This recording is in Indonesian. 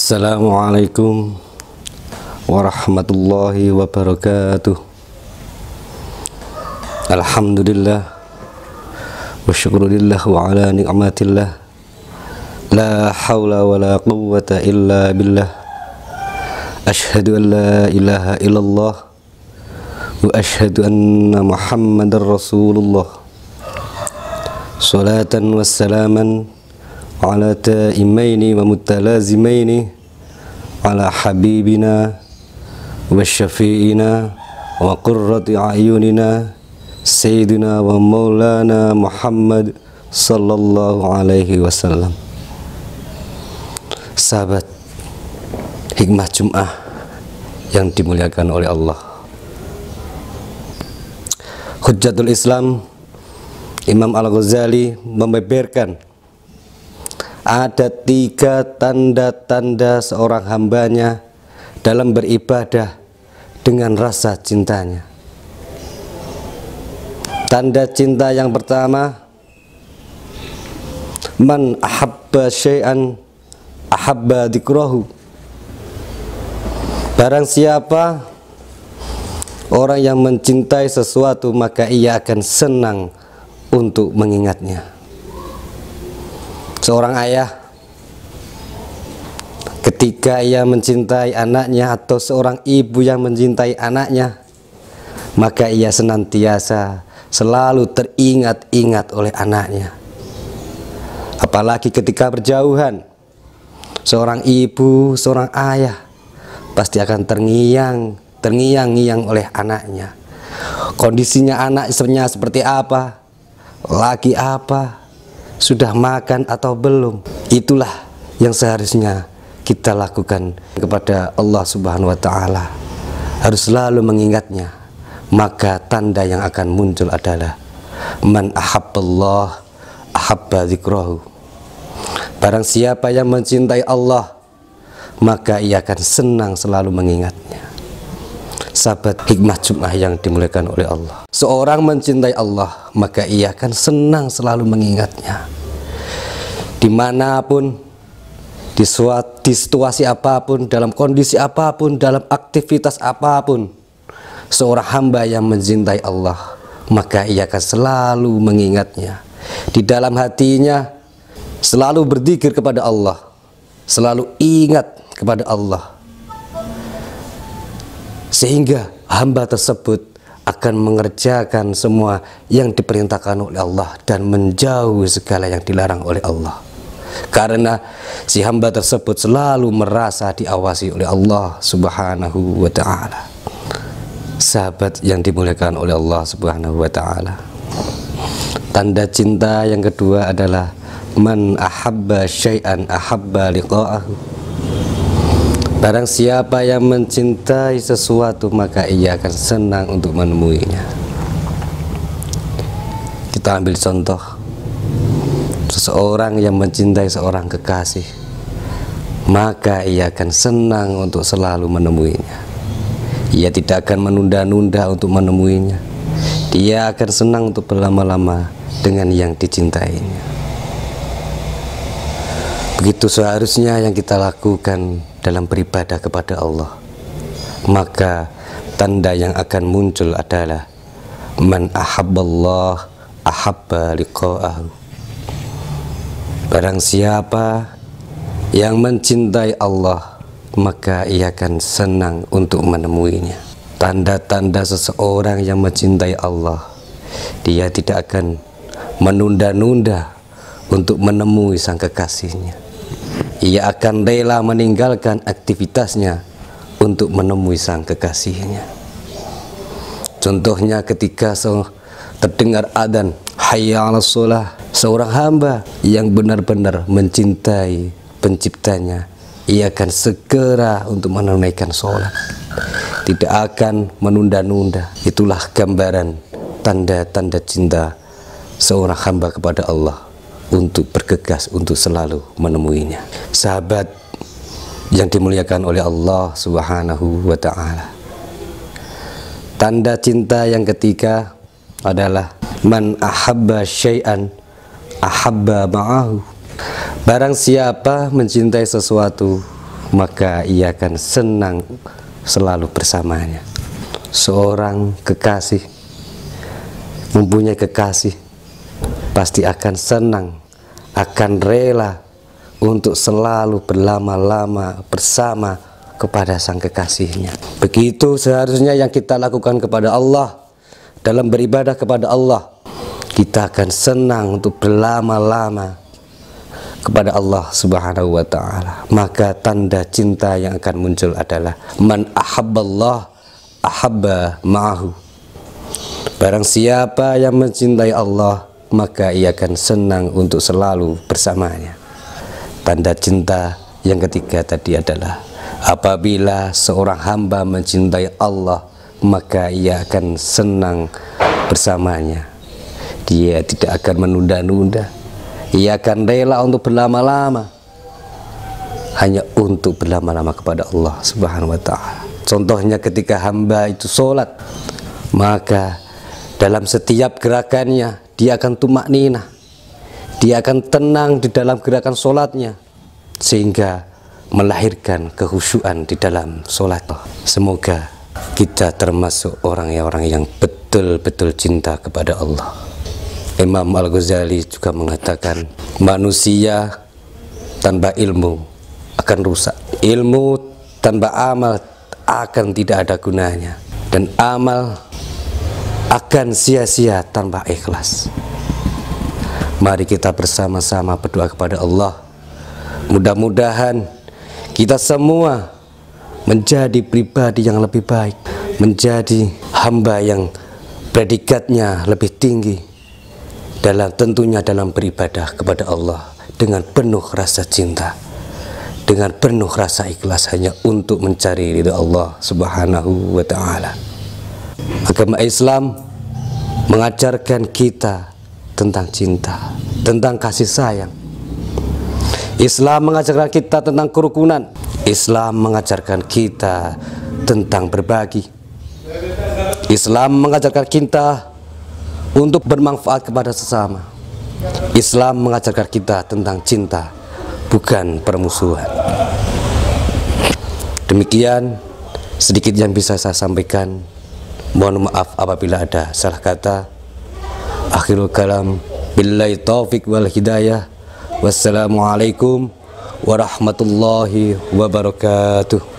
Assalamualaikum warahmatullahi wabarakatuh. Alhamdulillah wa syukurillah wa ala ni'matillah. La hawla wa la quwwata illa billah. Ashhadu an la ilaha illallah wa ashhadu anna Muhammadar Rasulullah. Salatan wassalaman ala ta'imaini wa mutalazimaini ala habibina wa syafi'ina wa qurrati a'yunina sayyidina wa maulana Muhammad sallallahu alaihi wasallam. Sahabat Hikmah Jum'ah yang dimuliakan oleh Allah, Hujjatul Islam Imam Al-Ghazali membeberkan ada 3 tanda-tanda seorang hambanya dalam beribadah dengan rasa cintanya. Tanda cinta yang pertama, man ahabba syai'an ahabba dzikrahu. Barang siapa orang yang mencintai sesuatu, maka ia akan senang untuk mengingatnya. Seorang ayah ketika ia mencintai anaknya, atau seorang ibu yang mencintai anaknya, maka ia senantiasa selalu teringat-ingat oleh anaknya. Apalagi ketika berjauhan, seorang ibu, seorang ayah pasti akan terngiang-ngiang oleh anaknya. Kondisinya anaknya seperti apa, lagi apa, sudah makan atau belum. Itulah yang seharusnya kita lakukan kepada Allah Subhanahu wa ta'ala. Harus selalu mengingatnya. Maka tanda yang akan muncul adalah man ahabballah ahabba dzikrahu. Barang siapa yang mencintai Allah, maka ia akan senang selalu mengingatnya. Sahabat Hikmah Jum'ah yang dimuliakan oleh Allah, seorang mencintai Allah, maka ia akan senang selalu mengingatnya. Dimanapun, di situasi apapun, dalam kondisi apapun, dalam aktivitas apapun, seorang hamba yang mencintai Allah, maka ia akan selalu mengingatnya. Di dalam hatinya selalu berzikir kepada Allah, selalu ingat kepada Allah, sehingga hamba tersebut akan mengerjakan semua yang diperintahkan oleh Allah dan menjauhi segala yang dilarang oleh Allah. Karena si hamba tersebut selalu merasa diawasi oleh Allah Subhanahu wa ta'ala. Sahabat yang dimuliakan oleh Allah Subhanahu wa ta'ala, tanda cinta yang kedua adalah man ahabba syai'an ahabba liqa'ahu. Barang siapa yang mencintai sesuatu, maka ia akan senang untuk menemuinya. Kita ambil contoh seseorang yang mencintai seorang kekasih, maka ia akan senang untuk selalu menemuinya. Ia tidak akan menunda-nunda untuk menemuinya. Dia akan senang untuk berlama-lama dengan yang dicintainya. Begitu seharusnya yang kita lakukan dalam beribadah kepada Allah. Maka tanda yang akan muncul adalah man ahabballah ahabba liqa'ahu. Barang siapa yang mencintai Allah, maka ia akan senang untuk menemuinya. Tanda-tanda seseorang yang mencintai Allah, dia tidak akan menunda-nunda untuk menemui sang kekasihnya. Ia akan rela meninggalkan aktivitasnya untuk menemui sang kekasihnya. Contohnya ketika terdengar adzan hayya 'alas shalah, seorang hamba yang benar-benar mencintai penciptanya, ia akan segera untuk menunaikan sholat, tidak akan menunda-nunda. Itulah gambaran tanda-tanda cinta seorang hamba kepada Allah, untuk bergegas untuk selalu menemuinya. Sahabat yang dimuliakan oleh Allah Subhanahu wa ta'ala, tanda cinta yang ketiga adalah man ahabba syai'an ahabba ma'ahu. Barang siapa mencintai sesuatu, maka ia akan senang selalu bersamanya. Seorang kekasih mempunyai kekasih pasti akan senang, akan rela untuk selalu berlama-lama bersama kepada sang kekasihnya. Begitu seharusnya yang kita lakukan kepada Allah dalam beribadah kepada Allah. Kita akan senang untuk berlama-lama kepada Allah Subhanahu wa ta'ala. Maka tanda cinta yang akan muncul adalah man ahabballah ahabba ma'ahu. Barang siapa yang mencintai Allah, maka ia akan senang untuk selalu bersamanya. Tanda cinta yang ketiga tadi adalah apabila seorang hamba mencintai Allah, maka ia akan senang bersamanya. Dia tidak akan menunda-nunda. Ia akan rela untuk berlama-lama, hanya untuk berlama-lama kepada Allah Subhanahu wa ta'ala. Contohnya ketika hamba itu sholat, maka dalam setiap gerakannya dia akan tumakninah, dia akan tenang di dalam gerakan sholatnya, sehingga melahirkan kekhusyuan di dalam sholat. Semoga kita termasuk orang-orang yang betul-betul cinta kepada Allah. Imam Al-Ghazali juga mengatakan, manusia tanpa ilmu akan rusak. Ilmu tanpa amal akan tidak ada gunanya, dan amal akan sia-sia tanpa ikhlas. Mari kita bersama-sama berdoa kepada Allah. Mudah-mudahan kita semua menjadi pribadi yang lebih baik, menjadi hamba yang predikatnya lebih tinggi, tentunya dalam beribadah kepada Allah dengan penuh rasa cinta, dengan penuh rasa ikhlas hanya untuk mencari ridha Allah Subhanahu wa ta'ala. Agama Islam mengajarkan kita tentang cinta, tentang kasih sayang. Islam mengajarkan kita tentang kerukunan. Islam mengajarkan kita tentang berbagi. Islam mengajarkan kita untuk bermanfaat kepada sesama. Islam mengajarkan kita tentang cinta, bukan permusuhan. Demikian sedikit yang bisa saya sampaikan. Mohon maaf apabila ada salah kata. Akhirul kalam, billahi taufiq wal hidayah. Wassalamualaikum warahmatullahi wabarakatuh.